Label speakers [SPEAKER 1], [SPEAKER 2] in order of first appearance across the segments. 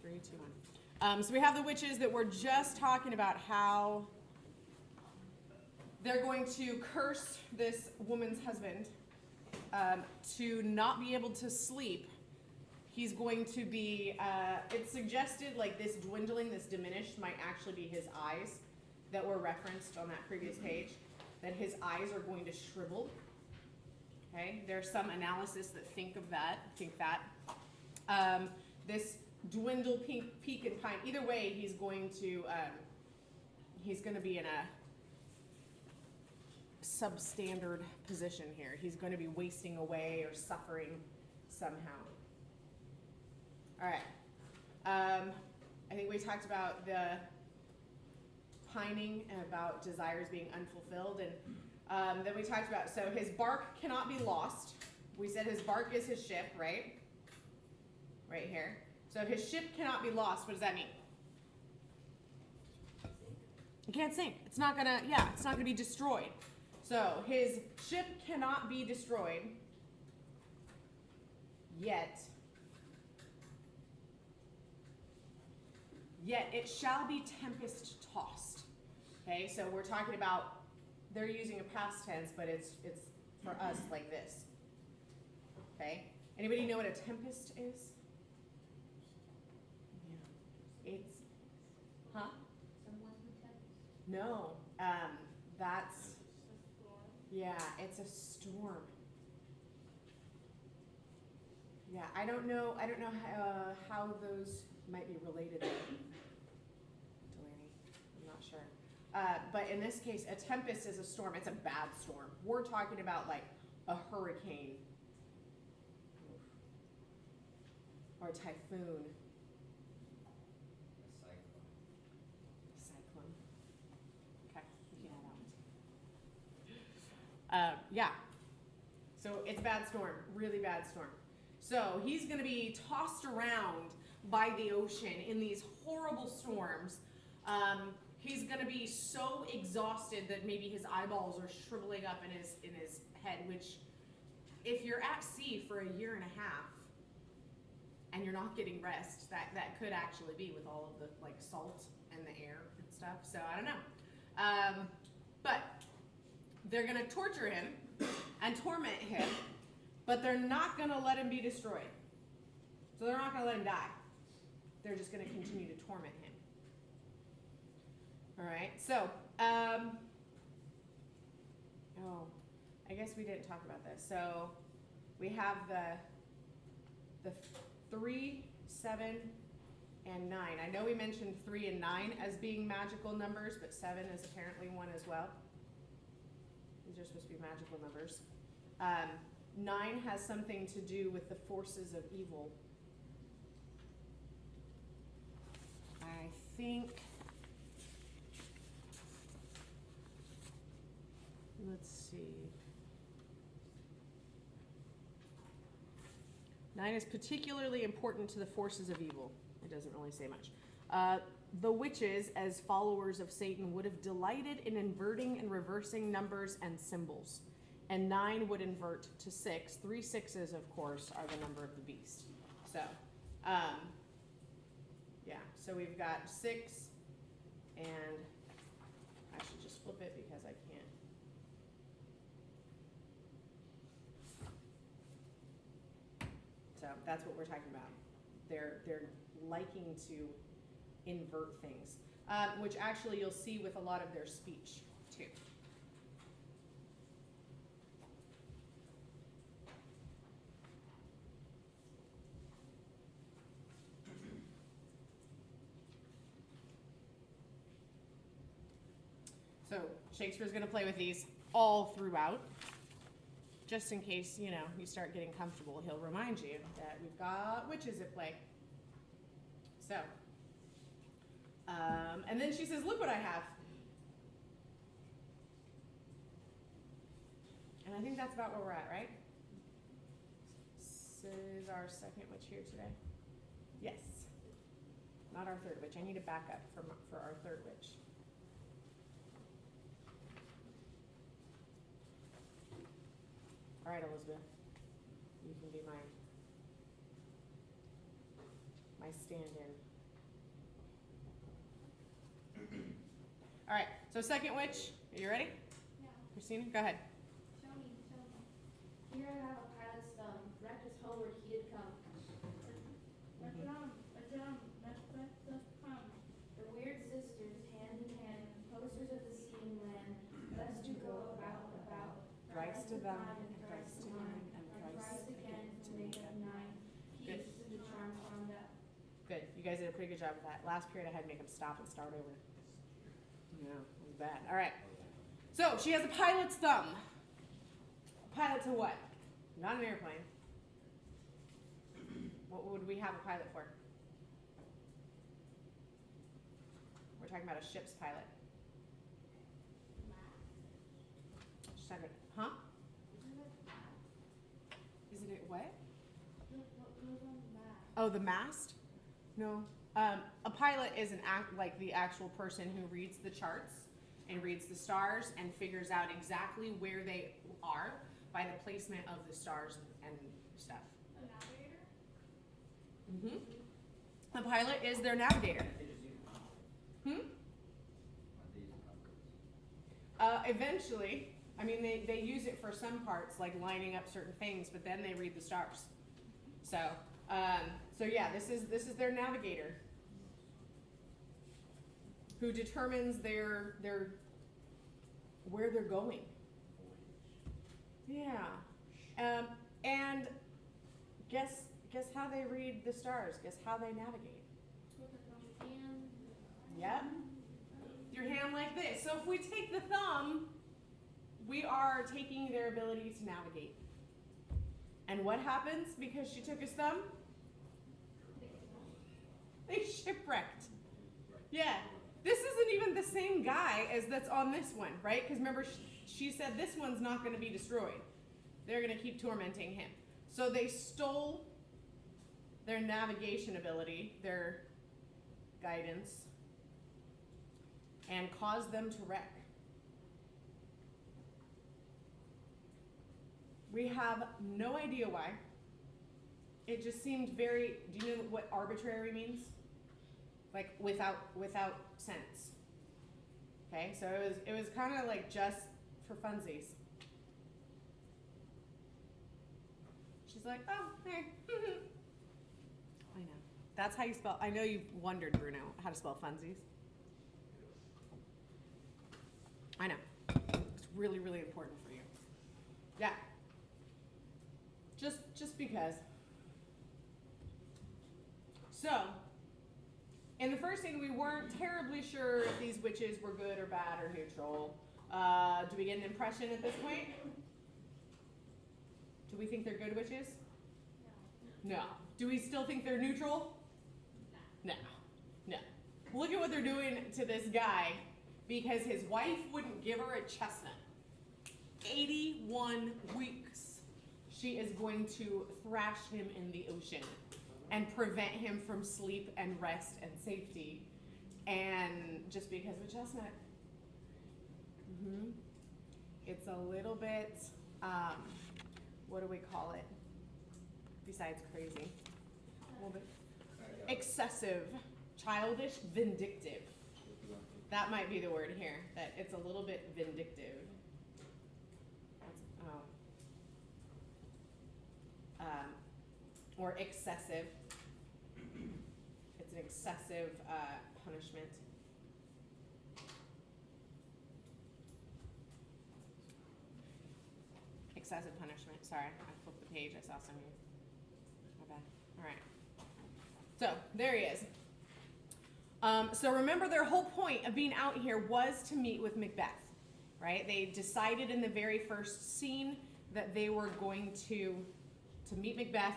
[SPEAKER 1] 3, 2, 1. So we have the witches that we're just talking about how they're going to curse this woman's husband to not be able to sleep. He's going to be, it's suggested like this dwindling, this diminished might actually be his eyes that were referenced on that previous page, that his eyes are going to shrivel. Okay, there's some analysis that think that. This dwindle, peak, and pine, either way, he's going to be in a substandard position here. He's going to be wasting away or suffering somehow. All right. I think we talked about the pining and about desires being unfulfilled, and then we talked about, so his bark cannot be lost. We said his bark is his ship, right? Right here. So his ship cannot be lost. What does that mean? It can't sink. It's not gonna be destroyed. So his ship cannot be destroyed, yet it shall be tempest tossed. Okay, so we're talking about, they're using a past tense, but it's for us like this. Okay, anybody know what a tempest is? Yeah, it's, huh? No, that's, yeah, it's a storm. Yeah, I don't know how those might be related, Delaney. I'm not sure. But in this case, a tempest is a storm. It's a bad storm. We're talking about like a hurricane or a typhoon. Cyclone. Okay, you can add that. Yeah. So it's a bad storm, really bad storm. So he's going to be tossed around by the ocean in these horrible storms. He's going to be so exhausted that maybe his eyeballs are shriveling up in his head, which if you're at sea for 1.5 years and you're not getting rest, that could actually be with all of the like salt and the air and stuff. So I don't know. But they're going to torture him and torment him, but they're not going to let him be destroyed. So they're not going to let him die. They're just going to continue to torment him. All right, so, I guess we didn't talk about this. So we have the 3, 7, and 9. I know we mentioned 3 and 9 as being magical numbers, but 7 is apparently one as well. These are supposed to be magical numbers. 9 has something to do with the forces of evil. I think, let's see. 9 is particularly important to the forces of evil. It doesn't really say much. The witches, as followers of Satan, would have delighted in inverting and reversing numbers and symbols. And 9 would invert to 6. 3 6s, of course, are the number of the beast. So, yeah, so we've got 6, and I should just flip it because I can't. So that's what we're talking about. They're liking to invert things, which actually you'll see with a lot of their speech too. So Shakespeare's going to play with these all throughout. Just in case, you start getting comfortable, he'll remind you that we've got witches at play. So, and then she says, look what I have. And I think that's about where we're at, right? This is our second witch here today. Yes. Not our third witch. I need a backup for our third witch. All right, Elizabeth, you can be my stand-in. All right, so second witch, are you ready?
[SPEAKER 2] Yeah.
[SPEAKER 1] Christina, go ahead.
[SPEAKER 2] Show me. Here I have a pilot's thumb, wrecked his homeward he did come. Macbeth doth come. The weird sisters, hand in hand, posters of the sea and land, thus do go about,
[SPEAKER 1] Thrice to them, and
[SPEAKER 2] thrice
[SPEAKER 1] thrice to mine, and thrice
[SPEAKER 2] again to make up nine.
[SPEAKER 1] Good.
[SPEAKER 2] Peace to the charm found out.
[SPEAKER 1] Good. You guys did a pretty good job with that. Last period, I had to make them stop and start over. Yeah, it was bad. All right. So she has a pilot's thumb. A pilot to what? Not an airplane. What would we have a pilot for? We're talking about a ship's pilot. Just talking, huh? Is it a what?
[SPEAKER 2] What goes on the map?
[SPEAKER 1] Oh, the mast? No. A pilot is like the actual person who reads the charts and reads the stars and figures out exactly where they are by the placement of the stars and stuff.
[SPEAKER 2] A navigator?
[SPEAKER 1] Mm-hmm. The pilot is their navigator. Eventually, I mean, they use it for some parts, like lining up certain things, but then they read the stars. So yeah, this is their navigator, who determines their where they're going. Yeah, and guess how they read the stars. Guess how they navigate.
[SPEAKER 2] With a hand.
[SPEAKER 1] Yep. Your hand like this. So if we take the thumb, we are taking their ability to navigate. And what happens because she took his thumb? They shipwrecked. Yeah. This isn't even the same guy as that's on this one, right? Because remember, she said this one's not going to be destroyed. They're going to keep tormenting him. So they stole their navigation ability, their guidance, and caused them to wreck. We have no idea why. It just seemed very, do you know what arbitrary means? Like without sense. Okay, so it was kind of like just for funsies. She's like, oh, hey. I know. That's how you spell, I know you've wondered, Bruno, how to spell funsies. I know. It's really, really important for you. Yeah. Just because. So, in the first scene, we weren't terribly sure if these witches were good or bad or neutral. Do we get an impression at this point? Do we think they're good witches? No. Do we still think they're neutral? No. No. Look at what they're doing to this guy because his wife wouldn't give her a chestnut. 81 weeks. She is going to thrash him in the ocean and prevent him from sleep and rest and safety. And just because of a chestnut. It's a little bit, what do we call it? Besides crazy. A little bit excessive, childish, vindictive. That might be the word here, that it's a little bit vindictive. Or excessive. It's an excessive punishment. Excessive punishment. Sorry, I flipped the page. I saw some here. My bad. All right. So there he is. So remember, their whole point of being out here was to meet with Macbeth, right? They decided in the very first scene that they were going to meet Macbeth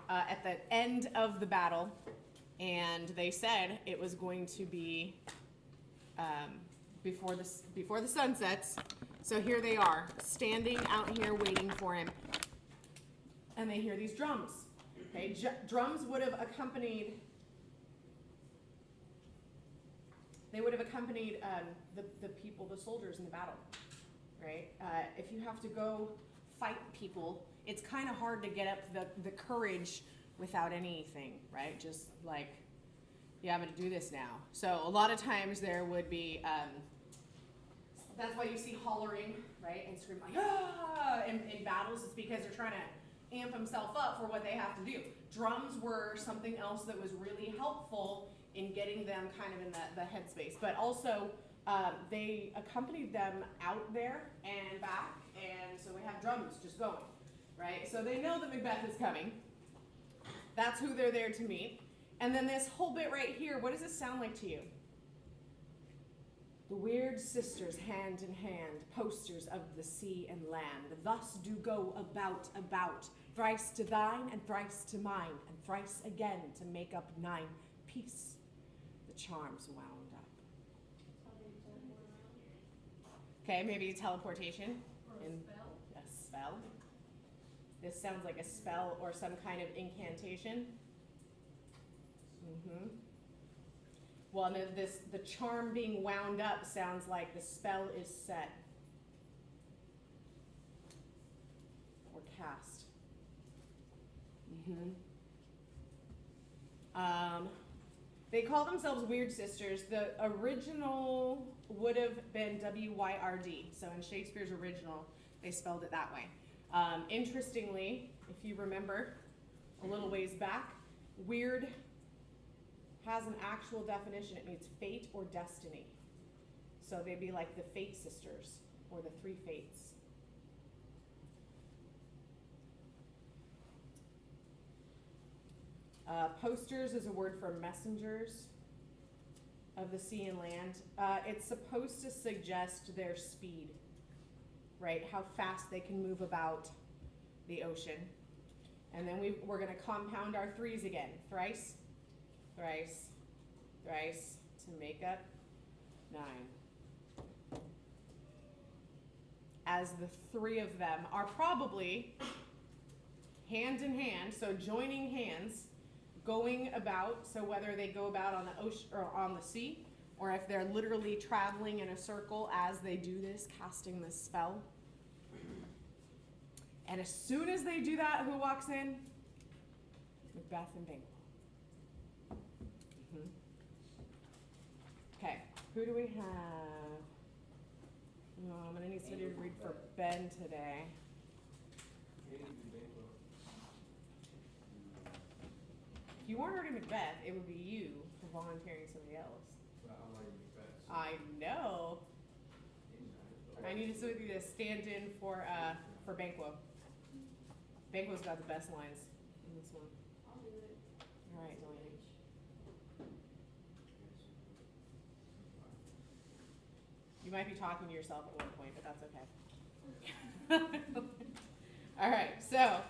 [SPEAKER 1] at the end of the battle, and they said it was going to be before the sun sets. So here they are, standing out here waiting for him, and they hear these drums. Okay, drums would have accompanied. They would have accompanied the people, the soldiers in the battle, right? If you have to go fight people, it's kind of hard to get up the courage without anything, right? Just like, yeah, I'm going to do this now. So a lot of times there would be That's why you see hollering, right, and scream like, ah, in battles. It's because they're trying to amp himself up for what they have to do. Drums were something else that was really helpful in getting them kind of in the headspace. But also, they accompanied them out there and back, and so we have drums just going, right? So they know that Macbeth is coming. That's who they're there to meet. And then this whole bit right here, what does it sound like to you? The weird sisters, hand in hand, posters of the sea and land, thus do go about, thrice to thine and thrice to mine, and thrice again to make up 9 peace. The charms wound up. Okay, maybe teleportation.
[SPEAKER 2] Or a spell.
[SPEAKER 1] A spell. This sounds like a spell or some kind of incantation. Mm-hmm. Well, and then the charm being wound up sounds like the spell is set or cast. They call themselves Weird Sisters. The original would have been W-Y-R-D. So in Shakespeare's original, they spelled it that way. Interestingly, if you remember a little ways back, weird has an actual definition. It means fate or destiny. So they'd be like the Fate Sisters or the 3 Fates. Posters is a word for messengers of the sea and land. It's supposed to suggest their speed, right? How fast they can move about the ocean. And then we're going to compound our 3s again. Thrice, thrice, thrice, to make up 9. As the 3 of them are probably hand in hand, so joining hands, going about, so whether they go about on the ocean or on the sea, or if they're literally traveling in a circle as they do this, casting this spell. And as soon as they do that, who walks in? Macbeth and Banquo. Okay, who do we have? Oh, I'm gonna need somebody to read for Ben today. If you weren't already Macbeth, it would be you for volunteering somebody else. I know. I needed somebody to stand in for Banquo. Banquo's got the best lines in this one.
[SPEAKER 2] I'll do it.
[SPEAKER 1] All right, Delaney. You might be talking to yourself at one point, but that's okay. All right, so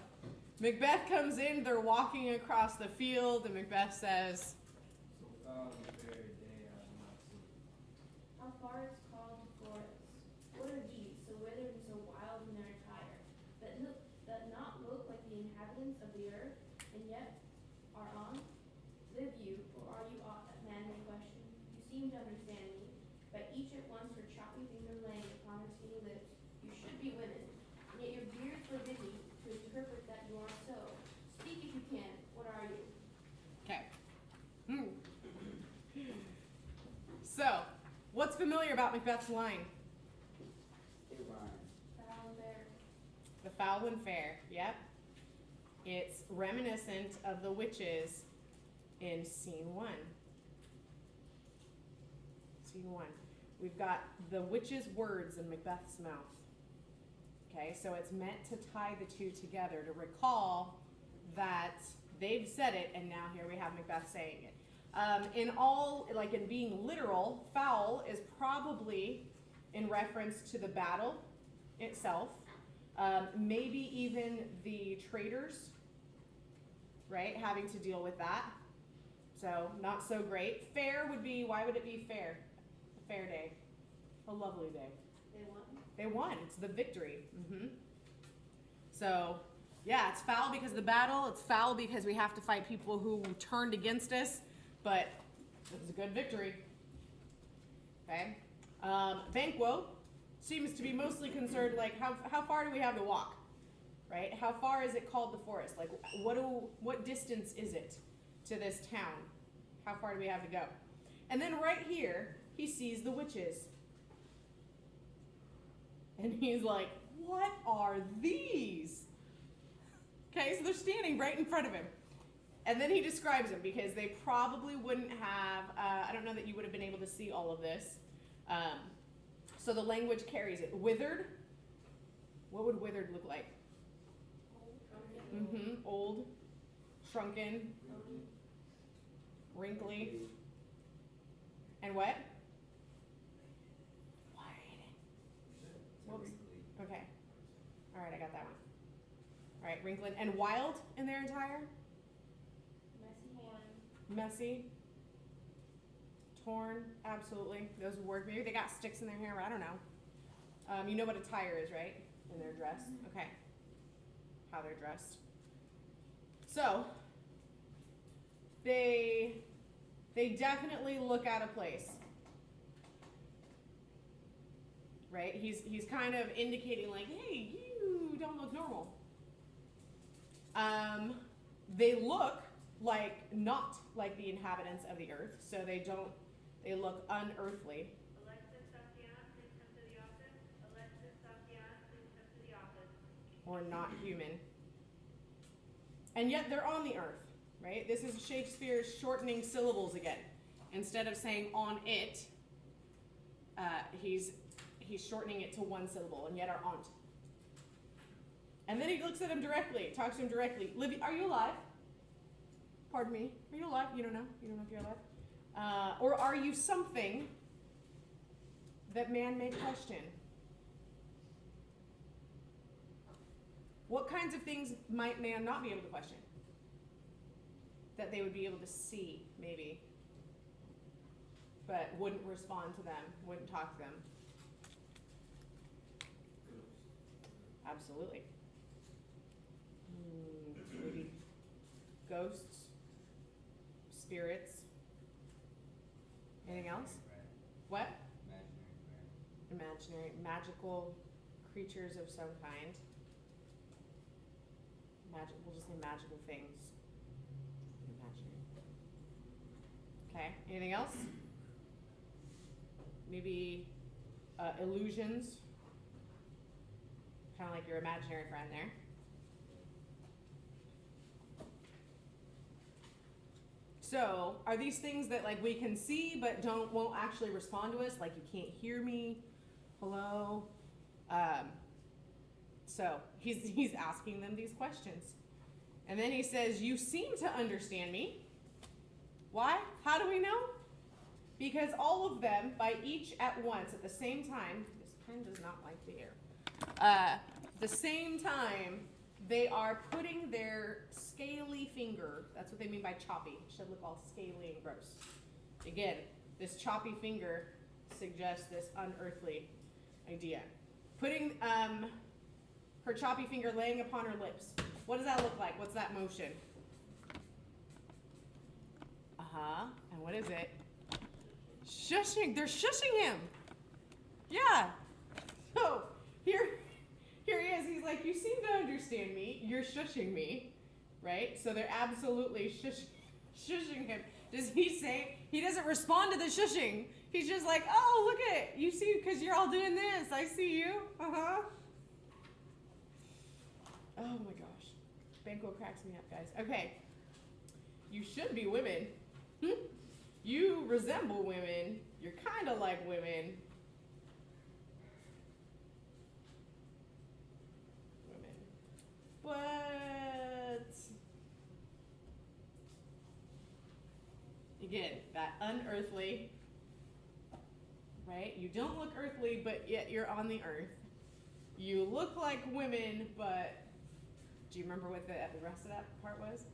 [SPEAKER 1] Macbeth comes in, they're walking across the field, and Macbeth says,
[SPEAKER 2] How far it's called to forests. What are these, so withered and so wild in their attire, that not look like the inhabitants of the earth, and yet are on? Live you, or are you aught that man may question? You seem to understand me, but each at once her choppy finger laying upon her skinny lips. You should be women, and yet your beards forbid me to interpret that you are so. Speak if you can. What are you?
[SPEAKER 1] okay. So, what's familiar about Macbeth's line?
[SPEAKER 2] Foul and fair.
[SPEAKER 1] The foul and fair, yep. It's reminiscent of the witches in scene 1. Scene 1. We've got the witches' words in Macbeth's mouth. Okay, so it's meant to tie the 2 together, to recall that they've said it, and now here we have Macbeth saying it. In being literal, foul is probably in reference to the battle itself, maybe even the traitors, right, having to deal with that. So, not so great. Fair would be, why would it be fair? A fair day. A lovely day.
[SPEAKER 2] They won.
[SPEAKER 1] They won. It's the victory. So, yeah, it's foul because of the battle. It's foul because we have to fight people who turned against us. But it was a good victory. Okay. Banquo seems to be mostly concerned, like, how far do we have to walk? Right? How far is it called the forest? Like, what distance is it to this town? How far do we have to go? And then right here, he sees the witches. And he's like, what are these? Okay, so they're standing right in front of him. And then he describes them because they probably wouldn't have, I don't know that you would have been able to see all of this. So the language carries it. Withered. What would withered look like? Old. Shrunken. Wrinkly. And what? What was, okay. All right, I got that one. All right, wrinkled. And wild in their entire? Messy. Torn, absolutely. Those would work. Maybe they got sticks in their hair, I don't know. You know what a tire is, right? In their dress. Okay. How they're dressed. So, they definitely look out of place. Right? He's kind of indicating like, hey, you don't look normal. They look not like the inhabitants of the earth, so they look unearthly.
[SPEAKER 3] Alexis Safian, please come to the office. Alexis Safian, please come to the office.
[SPEAKER 1] Or not human. And yet they're on the earth, right? This is Shakespeare's shortening syllables again. Instead of saying on it, he's shortening it to one syllable, and yet are on. And then he looks at him directly, talks to him directly. Livy, are you alive? Pardon me. Are you alive? You don't know? You don't know if you're alive? Or are you something that man may question? What kinds of things might man not be able to question? That they would be able to see, maybe, but wouldn't respond to them, wouldn't talk to them. Absolutely. Maybe ghosts, spirits. Anything else? What? Imaginary, magical creatures of some kind. We'll just say magical things. Imaginary. Okay, anything else? Maybe illusions. Kind of like your imaginary friend there. So, are these things that like we can see but won't actually respond to us? Like you can't hear me? Hello? So he's asking them these questions. And then he says, you seem to understand me. Why? How do we know? Because all of them, by each at once, at the same time, this pen does not like the air. The same time, they are putting their scaly finger, that's what they mean by choppy, it should look all scaly and gross. Again, this choppy finger suggests this unearthly idea. Putting her choppy finger laying upon her lips. What does that look like? What's that motion? And what is it? Shushing. They're shushing him. Yeah. So here he is. He's like, you seem to understand me. You're shushing me, right? So they're absolutely shushing him. Does he say? He doesn't respond to the shushing. He's just like, oh, look at it. You see, because you're all doing this. I see you. Oh my gosh. Banquo cracks me up, guys. Okay. You should be women. You resemble women. You're kind of like women. But again, that unearthly, right? You don't look earthly, but yet you're on the earth. You look like women, but do you remember what the rest of that part was?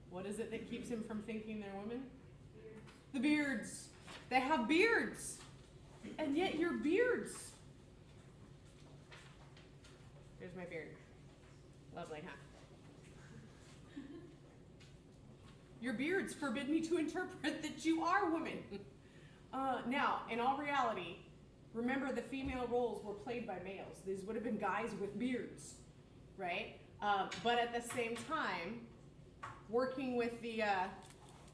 [SPEAKER 1] What is it that keeps him from thinking they're women? The beards. They have beards. And yet you're beards. Here's my beard. Lovely, huh? Your beards forbid me to interpret that you are women. Now, in all reality, remember the female roles were played by males. These would have been guys with beards, right? But at the same time, working with the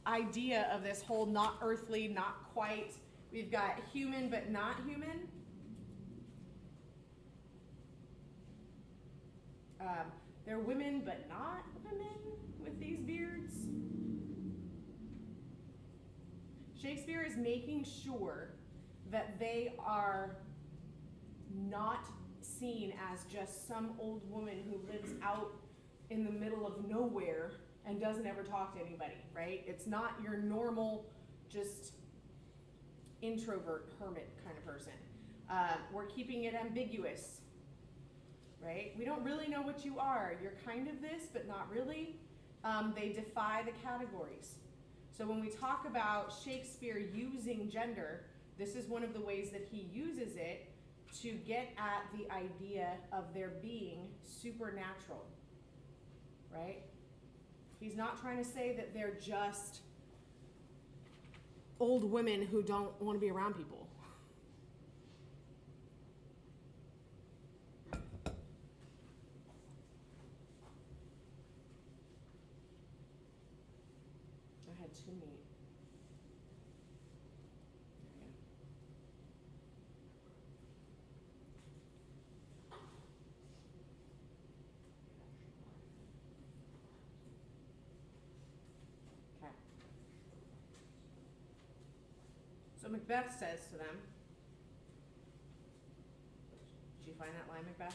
[SPEAKER 1] idea of this whole not earthly, not quite, we've got human but not human. They're women, but not women with these beards. Shakespeare is making sure that they are not seen as just some old woman who lives out in the middle of nowhere and doesn't ever talk to anybody, right? It's not your normal, just introvert, hermit kind of person. We're keeping it ambiguous, right? We don't really know what you are. You're kind of this, but not really. They defy the categories. So when we talk about Shakespeare using gender, this is one of the ways that he uses it to get at the idea of there being supernatural, right? He's not trying to say that they're just old women who don't want to be around people. I had too many. Okay. So Macbeth says to them, did you find that line, Macbeth?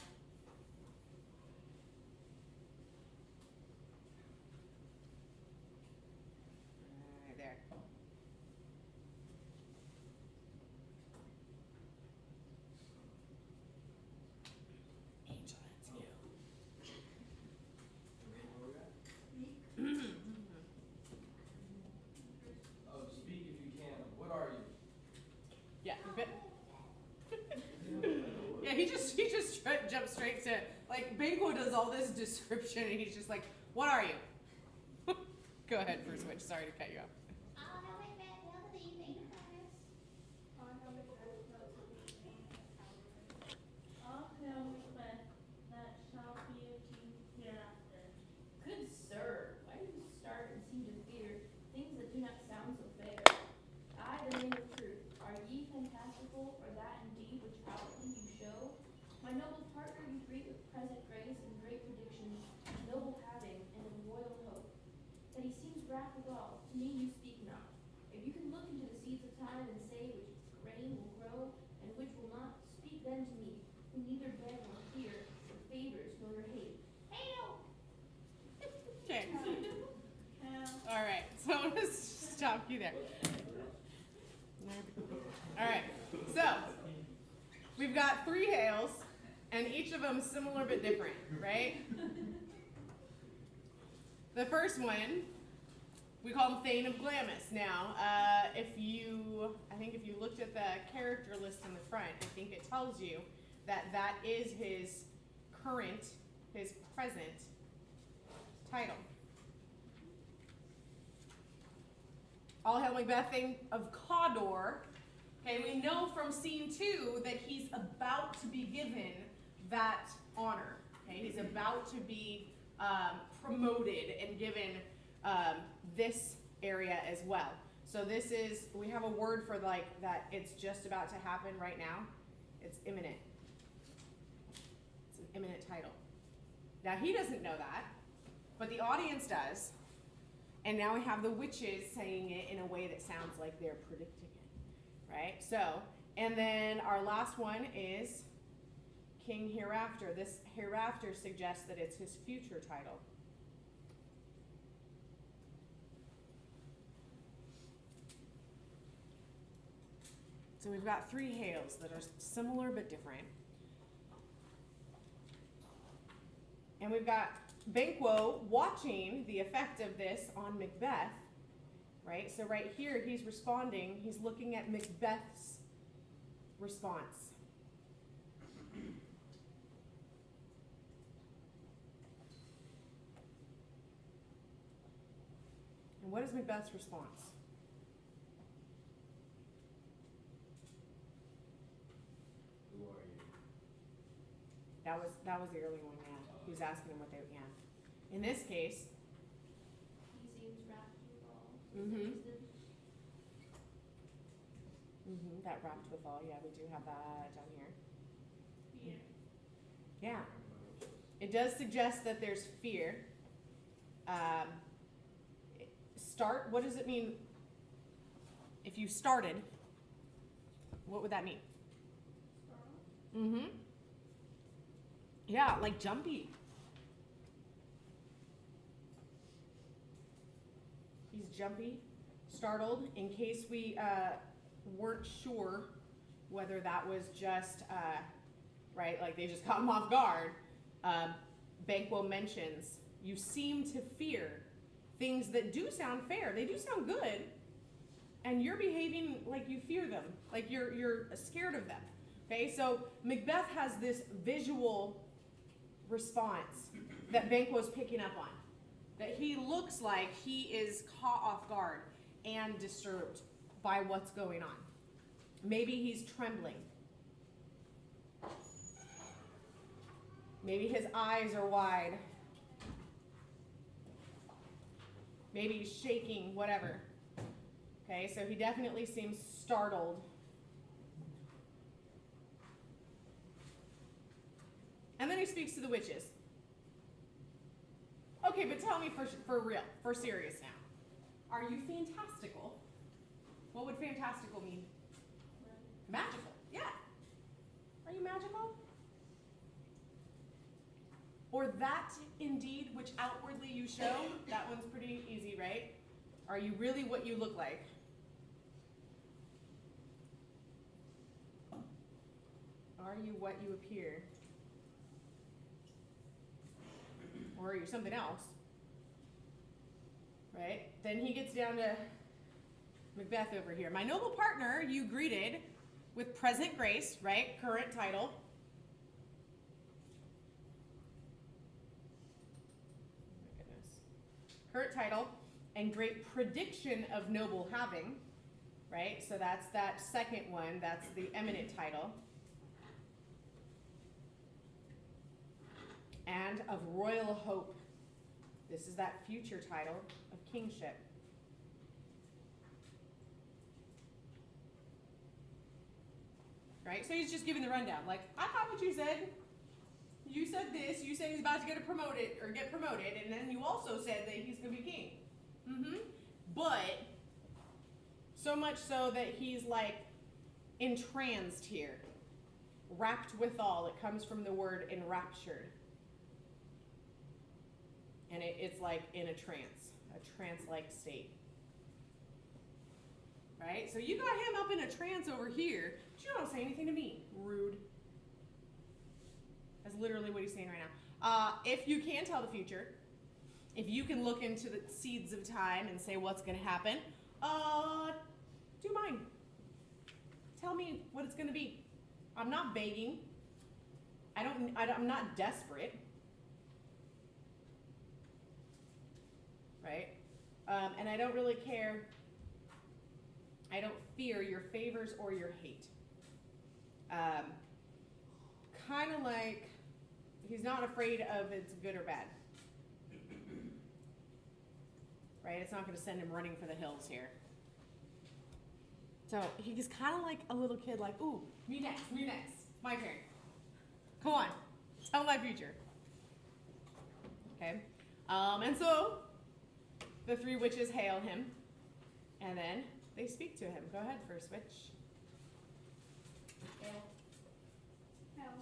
[SPEAKER 1] Right there. Angel, that's you.
[SPEAKER 4] Oh, speak if you can. What are you?
[SPEAKER 1] Yeah, Macbeth. Yeah, he just jumps straight to, like, Banquo does all this description and he's just like, what are you? Go ahead, First Witch, sorry to cut you off.
[SPEAKER 2] All hail Macbeth, that shall be of king hereafter. Good sir, why do you start and seem to fear things that do not sound so fair? I, the name of truth, are ye fantastical, or that indeed which outwardly you show? My noble partner you greet with present grace and great predictions, noble having and of royal hope. That he seems wrath withal, to me you speak not. If you can look into the seeds of time and say which grain will grow and which will not, speak then to me, who neither beg nor fear, or favors nor hate. Hail!
[SPEAKER 1] Okay.
[SPEAKER 2] Hail.
[SPEAKER 1] All right, so I'm gonna stop you there. All right, so we've got 3 hails, and each of them similar but different, right? The first one, we call him Thane of Glamis. Now, I think if you looked at the character list in the front, I think it tells you that that is his present title. All hail Macbeth, Thane of Cawdor. Okay, we know from scene 2 that he's about to be given that honor. Okay, he's about to be promoted and given this area as well. So we have a word for like that it's just about to happen right now. It's imminent. It's an imminent title. Now he doesn't know that, but the audience does. And now we have the witches saying it in a way that sounds like they're predicting it, right? So, and then our last one is King Hereafter. This hereafter suggests that it's his future title. So we've got 3 hails that are similar but different. And we've got Banquo watching the effect of this on Macbeth, right? So right here, he's responding. He's looking at Macbeth's response. And what is Macbeth's response?
[SPEAKER 4] Who are you?
[SPEAKER 1] That was the early one, yeah. He was asking him what they, yeah. In this case,
[SPEAKER 2] He seems wrath withal.
[SPEAKER 1] Mhm. That wrapped withal, yeah, we do have that down here.
[SPEAKER 2] Fear.
[SPEAKER 1] Yeah, It does suggest that there's fear. Start, what does it mean? If you started, what would that mean? Mm-hmm. Yeah, like jumpy. He's jumpy, startled, in case we weren't sure whether that was just, right, like they just caught him off guard. Banquo mentions, you seem to fear things that do sound fair. They do sound good, and you're behaving like you fear them, like you're scared of them. Okay, so Macbeth has this visual response that Banquo's picking up on. That he looks like he is caught off guard and disturbed by what's going on. Maybe he's trembling. Maybe his eyes are wide. Maybe he's shaking, whatever. Okay, so he definitely seems startled. And then he speaks to the witches. Okay, but tell me for real, for serious now. Are you fantastical? What would fantastical mean? Magical, yeah. Are you magical? Or that indeed which outwardly you show? That one's pretty easy, right? Are you really what you look like? Are you what you appear? Or are you something else? Right? Then he gets down to Macbeth over here. My noble partner, you greeted with present grace, right? Current title. Oh my goodness. Current title and great prediction of noble having, right? So that's that second one. That's the eminent title. And of royal hope. This is that future title of kingship. Right? So he's just giving the rundown. Like, I got what you said. You said this. You said he's about to get promoted, and then you also said that he's going to be king. Mm-hmm. But so much so that he's like entranced here. Rapt withal. It comes from the word enraptured. And it's like in a trance-like state. Right? So you got him up in a trance over here, but you don't say anything to me. Rude. That's literally what he's saying right now. If you can tell the future, if you can look into the seeds of time and say what's going to happen, do mine. Tell me what it's going to be. I'm not begging. I'm not desperate. Right? And I don't really care. I don't fear your favors or your hate. Kind of like he's not afraid of it's good or bad. Right? It's not going to send him running for the hills here. So he's kind of like a little kid, like, ooh, me next, my turn. Come on, tell my future. Okay? And so the three witches hail him, and then they speak to him. Go ahead, first witch.
[SPEAKER 2] Hail. Hail.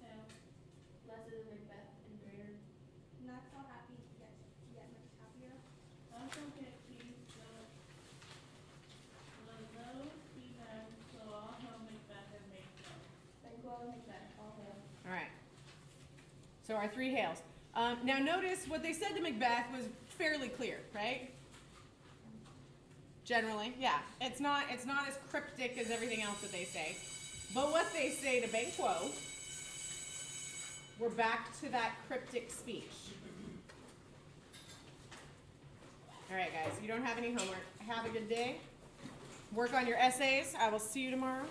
[SPEAKER 2] Hail. Blessed is Macbeth and greater.
[SPEAKER 5] Not so happy, yet much happier.
[SPEAKER 2] Also can't keep the no even so all hail Macbeth and make so.
[SPEAKER 5] Banquo and Macbeth, all hail.
[SPEAKER 1] All right. So our three hails. Now notice what they said to Macbeth was fairly clear, right? Generally, yeah. It's not as cryptic as everything else that they say. But what they say to Banquo, we're back to that cryptic speech. All right, guys, you don't have any homework. Have a good day. Work on your essays. I will see you tomorrow.